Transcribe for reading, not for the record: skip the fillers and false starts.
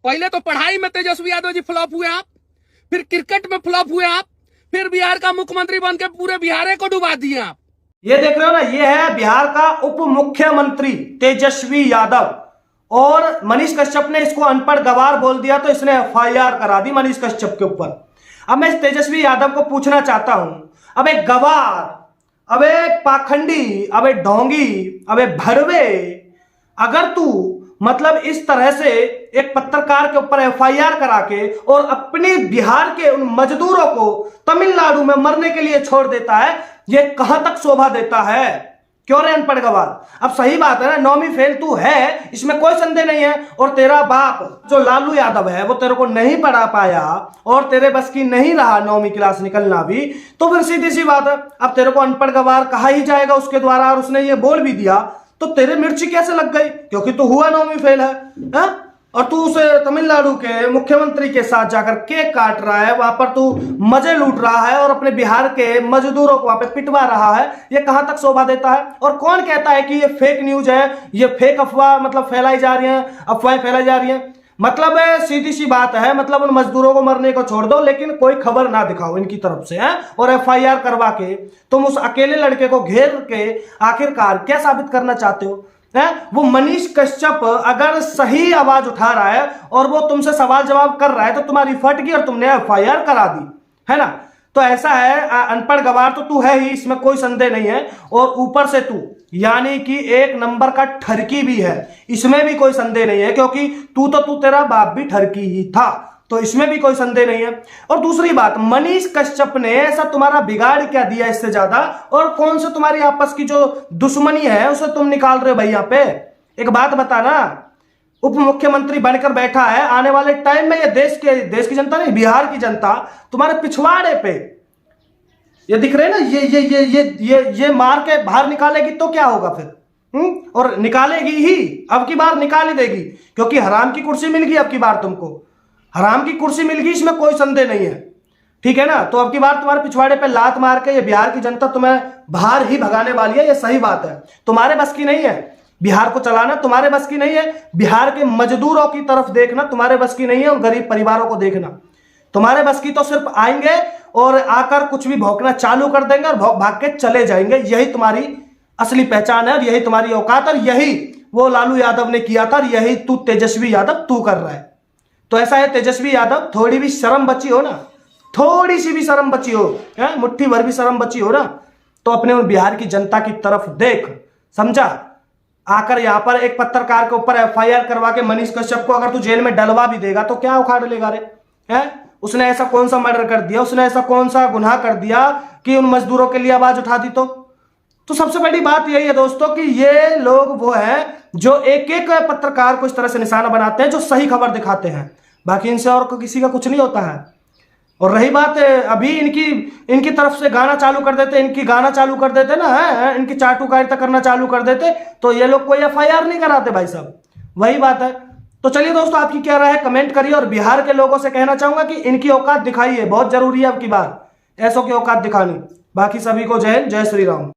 पहले तो पढ़ाई में तेजस्वी यादव जी फ्लॉप हुए आप, फिर क्रिकेट में फ्लॉप हुए आप, फिर बिहार का मुख्यमंत्री बन के पूरे बिहार को डुबा दिए आप। ये देख रहे हो ना, ये है बिहार का उप मुख्यमंत्री तेजस्वी यादव, और मनीष कश्यप ने इसको अनपढ़ गवार बोल दिया तो इसने एफआईआर करा दी मनीष कश्यप के ऊपर। अब मैं इस तेजस्वी यादव को पूछना चाहता हूं, अबे गवार, अबे पाखंडी, अबे ढोंगी, अबे भड़वे, अगर तू मतलब इस तरह से एक पत्रकार के ऊपर एफआईआर करा के और अपने बिहार के उन मजदूरों को तमिलनाडु में मरने के लिए छोड़ देता है, ये कहां तक शोभा देता है? क्यों रे अनपढ़ गवार? अब सही बात है ना, 9वीं फेल तू है, इसमें कोई संदेह नहीं है। और तेरा बाप जो लालू यादव है वो तेरे को नहीं पढ़ा पाया और तेरे बस की नहीं रहा 9वीं क्लास निकलना भी, तो फिर सीधी सी बात है, अब तेरे को अनपढ़ गवार कहा ही जाएगा उसके द्वारा। और उसने ये बोल भी दिया तो तेरे मिर्ची कैसे लग गई? क्योंकि तू हुआ 9वीं फेल है, और तू उसे तमिलनाडु के मुख्यमंत्री के साथ जाकर केक काट रहा है, वहां पर तू मजे लूट रहा है और अपने बिहार के मजदूरों को वहां पे पिटवा रहा है। ये कहां तक शोभा देता है? और कौन कहता है कि ये फेक न्यूज है, ये फेक अफवाह मतलब फैलाई जा रही है, अफवाहें फैलाई जा रही हैं? मतलब सीधी सी बात है, मतलब उन मजदूरों को मरने को छोड़ दो लेकिन कोई खबर ना दिखाओ इनकी तरफ से, है? और एफआईआर करवा के तुम उस अकेले लड़के को घेर के आखिरकार क्या साबित करना चाहते हो? वो मनीष कश्यप अगर सही आवाज उठा रहा है और वो तुमसे सवाल जवाब कर रहा है तो तुम्हारी फट गई और तुमने एफआईआर करा दी, है ना? तो ऐसा है, अनपढ़ गवार तो तू है ही, इसमें कोई संदेह नहीं है। और ऊपर से तू यानी कि एक नंबर का ठरकी भी है, इसमें भी कोई संदेह नहीं है, क्योंकि तू तेरा बाप भी ठरकी ही था, तो इसमें भी कोई संदेह नहीं है। और दूसरी बात, मनीष कश्यप ने ऐसा तुम्हारा बिगाड़ क्या दिया इससे ज्यादा? और कौन से तुम्हारी आपस की जो दुश्मनी है उसे तुम निकाल रहे हो भाई यहाँ पे? एक बात बता ना, उप मुख्यमंत्री बनकर बैठा है, आने वाले टाइम में ये देश की जनता नहीं, बिहार की जनता तुम्हारे पिछवाड़े पे ये दिख रहे ना, ये मार के बाहर निकालेगी तो क्या होगा फिर? और निकालेगी ही, अब की बार निकाल ही देगी, क्योंकि हराम की कुर्सी मिल गई, अब की बार तुमको हराम की कुर्सी मिल गई, इसमें कोई संदेह नहीं है, ठीक है ना? तो अब की बार तुम्हारे पिछवाड़े पे लात मार के ये बिहार की जनता तुम्हें बाहर ही भगाने वाली है, ये सही बात है। तुम्हारे बस की नहीं है बिहार को चलाना, तुम्हारे बस की नहीं है बिहार के मजदूरों की तरफ देखना, तुम्हारे बस की नहीं है उन गरीब परिवारों को देखना। तुम्हारे बस की तो सिर्फ आएंगे और आकर कुछ भी भौंकना चालू कर देंगे और भौंक भाग के चले जाएंगे। यही तुम्हारी असली पहचान है और यही तुम्हारी औकात, और यही वो लालू यादव ने किया था और यही तू तेजस्वी यादव तू कर रहा है। तो ऐसा है तेजस्वी यादव, थोड़ी भी शर्म बची हो ना, थोड़ी सी भी शर्म बची हो, मुट्ठी भर भी शर्म बची हो ना, तो अपने उन बिहार की जनता की तरफ देख, समझा? आकर यहां पर एक पत्रकार के ऊपर एफआईआर करवा के मनीष कश्यप को अगर तू जेल में डलवा भी देगा तो क्या उखाड़ लेगा रे? उसने ऐसा कौन सा मर्डर कर दिया, उसने ऐसा कौन सा गुनाह कर दिया कि उन मजदूरों के लिए आवाज उठा दी? तो सबसे बड़ी बात यही है दोस्तों कि ये लोग वो हैं जो एक एक पत्रकार को इस तरह से निशाना बनाते हैं जो सही खबर दिखाते हैं, बाकी इनसे और किसी का कुछ नहीं होता है। और रही बात अभी इनकी तरफ से गाना चालू कर देते, इनकी गाना चालू कर देते ना, है इनकी चाटुकारिता करना चालू कर देते तो ये लोग कोई एफआईआर नहीं कराते भाई साहब, वही बात है। तो चलिए दोस्तों, आपकी क्या राय है कमेंट करिए, और बिहार के लोगों से कहना चाहूंगा कि इनकी औकात दिखाइए, बहुत जरूरी है अब की बार ऐसों की औकात दिखानी। बाकी सभी को जय हिंद, जय श्री राम।